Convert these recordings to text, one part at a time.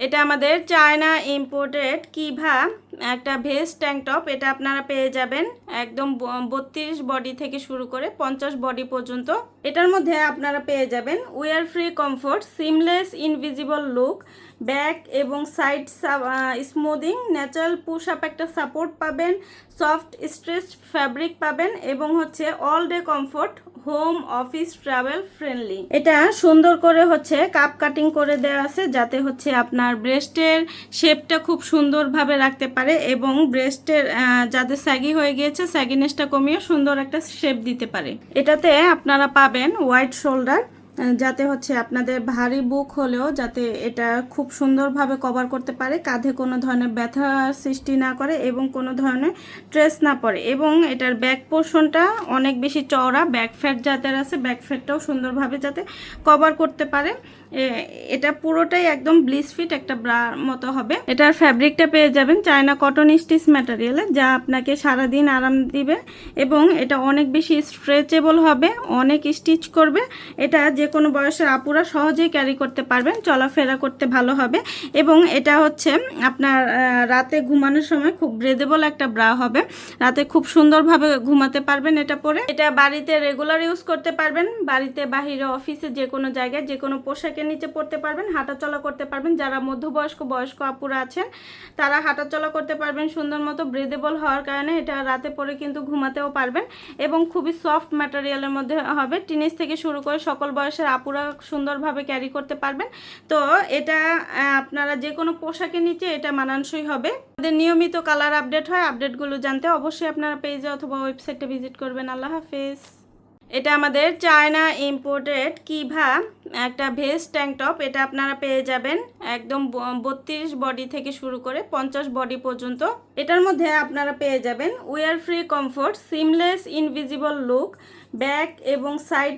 এটা আমাদের China imported কিভা একটা ভেস্ট ট্যাঙ্ক টপ। এটা আপনারা পেয়ে যাবেন একদম 32 বডি থেকে শুরু করে 50 বডি পর্যন্ত। এটার মধ্যে আপনারা পেয়ে যাবেন wire free comfort, seamless invisible look, back এবং side smoothing, natural push up একটা সাপোর্ট পাবেন, সফট স্ট্রেচড ফ্যাব্রিক পাবেন এবং হচ্ছে all day comfort, home office travel friendly. এটা সুন্দর করে হচ্ছে কাপ কাটিং করে দেওয়া আছে যাতে হচ্ছে আপনার ব্রেস্টের শেপটা খুব সুন্দরভাবে রাখতে পারে এবং ব্রেস্টের যাদের স্যাগি হয়ে গিয়েছে স্যাগিনেসটা কমিয়ে সুন্দর একটা শেপ দিতে পারে। এটাতে আপনারা পাবেন হোয়াইট শোল্ডার, যাতে হচ্ছে আপনাদের ভারী বুক হলেও যাতে এটা খুব সুন্দরভাবে কভার করতে পারে, কাঁধে কোনো ধরনের ব্যথা সৃষ্টি না করে এবং কোনো ধরনের স্ট্রেস না পড়ে। এবং এটার ব্যাক পোর্শনটা অনেক বেশি চওড়া, ব্যাক ফ্যাট যাদের আছে ব্যাক ফ্যাটটাও সুন্দরভাবে যাতে কভার করতে পারে। এটা পুরোটাই একদম ব্লিস ফিট একটা ব্রার মতো হবে। এটার ফ্যাব্রিকটা পেয়ে যাবেন চায়না কটন স্টিচ ম্যাটেরিয়ালে, যা আপনাকে সারাদিন আরাম দিবে এবং এটা অনেক বেশি স্ট্রেচেবল হবে, অনেক স্টিচ করবে। এটা যে কোনো বয়সের আপুরা সহজেই ক্যারি করতে পারবেন, চলাফেরা করতে ভালো হবে এবং এটা হচ্ছে আপনার রাতে ঘুমানোর সময় খুব ব্রেদেবল একটা ব্রা হবে, রাতে খুব সুন্দরভাবে ঘুমাতে পারবেন এটা পরে। এটা বাড়িতে রেগুলার ইউজ করতে পারবেন, বাড়িতে বাহিরে অফিসে যে কোনো জায়গায় যে কোনো পোশাকের নিচে পরতে পারবেন, হাঁটাচলা করতে পারবেন। যারা মধ্যবয়স্ক আপুরা আছেন তারা হাঁটাচলা করতে পারবেন সুন্দর মতো, ব্রেদেবল হওয়ার কারণে এটা রাতে পরে কিন্তু ঘুমাতেও পারবেন এবং খুবই সফট ম্যাটেরিয়ালের মধ্যে হবে। টিনেজ থেকে শুরু করে সকল বয়সের আপুরা সুন্দরভাবে ক্যারি করতে পারবেন। তো এটা আপনারা যে কোনো পোশাকের নিচে এটা মানানসই হবে। আমাদের নিয়মিত কালার আপডেট হয়, আপডেটগুলো জানতে অবশ্যই আপনারা পেজে অথবা ওয়েবসাইটে ভিজিট করবেন। আল্লাহ হাফেজ। এটা আমাদের চায়না ইম্পোর্টেড কিভা একটা ভেস্ট ট্যাঙ্ক টপ। এটা আপনারা পেয়ে যাবেন একদম 32 বডি থেকে শুরু করে 50 বডি পর্যন্ত। এটার মধ্যে আপনারা পেয়ে যাবেন wire free comfort, seamless invisible look, back এবং side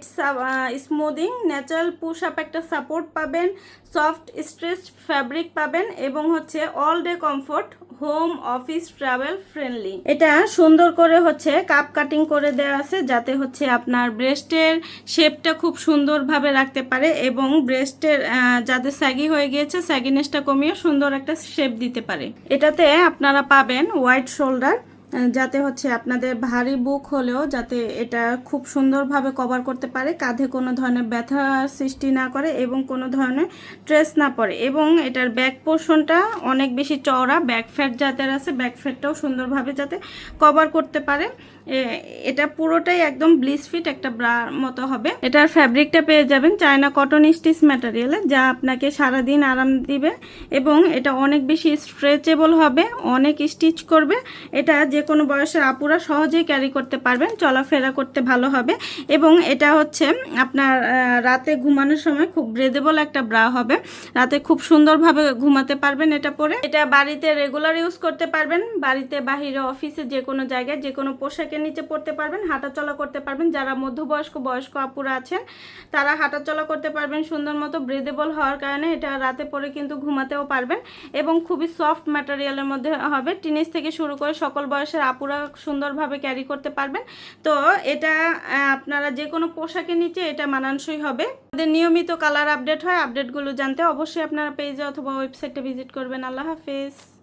smoothing, natural push up একটা সাপোর্ট পাবেন, সফট স্ট্রেচড ফ্যাব্রিক পাবেন এবং হচ্ছে all day comfort, home office travel friendly. এটা সুন্দর করে হচ্ছে কাপ কাটিং করে দেওয়া আছে যাতে হচ্ছে আপনার ব্রেস্টের শেপটা খুব সুন্দরভাবে রাখতে পারে এবং ব্রেস্টের যাদের স্যাগি হয়ে গিয়েছে স্যাগিনেসটা কমিয়ে সুন্দর একটা শেপ দিতে পারে। এটাতে আপনারা পাবেন হোয়াইট শোল্ডার, যাতে হচ্ছে আপনাদের ভারী বুক হলেও যাতে এটা খুব সুন্দরভাবে কভার করতে পারে, কাঁধে কোনো ধরনের ব্যথা সৃষ্টি না করে এবং কোনো ধরনের স্ট্রেস না পড়ে এবং এটার ব্যাক পোর্শনটা অনেক বেশি চওড়া, ব্যাক ফ্যাট যাদের আছে ব্যাক ফ্যাটটাও সুন্দরভাবে যাতে কভার করতে পারে। এটা পুরোটাই একদম ব্লিস ফিট একটা ব্রার মতো হবে। এটার ফ্যাব্রিকটা পেয়ে যাবেন চায়না কটন স্টিচ ম্যাটেরিয়ালে, যা আপনাকে সারাদিন আরাম দিবে এবং এটা অনেক বেশি স্ট্রেচেবল হবে, অনেক স্টিচ করবে। এটা যে কোনো বয়সের আপুরা সহজেই ক্যারি করতে পারবেন, চলাফেরা করতে ভালো হবে এবং এটা হচ্ছে আপনার রাতে ঘুমানোর সময় খুব ব্রেদেবল একটা ব্রা হবে, রাতে খুব সুন্দরভাবে ঘুমাতে পারবেন এটা পরে। এটা বাড়িতে রেগুলার ইউজ করতে পারবেন, বাড়িতে বাহিরে অফিসে যে কোনো জায়গায় যে কোনো পোশাকের নিচে পড়তে পারবেন, হাঁটাচলা করতে পারবেন। যারা বয়স্ক আপুরা আছেন তারা হাঁটাচলা করতে পারবেন সুন্দর মতো, ব্রেদেবল হওয়ার কারণে এটা রাতে পরে কিন্তু ঘুমাতেও পারবেন এবং খুবই সফট ম্যাটেরিয়ালের মধ্যে হবে। টিনেজ থেকে শুরু করে সকল বয়সের আপুরা সুন্দরভাবে ক্যারি করতে পারবেন। তো এটা আপনারা যে কোনো পোশাকের নিচে এটা মানানসই হবে। আমাদের নিয়মিত কালার আপডেট হয়, আপডেটগুলো জানতে অবশ্যই আপনারা পেজে অথবা ওয়েবসাইটে ভিজিট করবেন। আল্লাহ হাফেজ।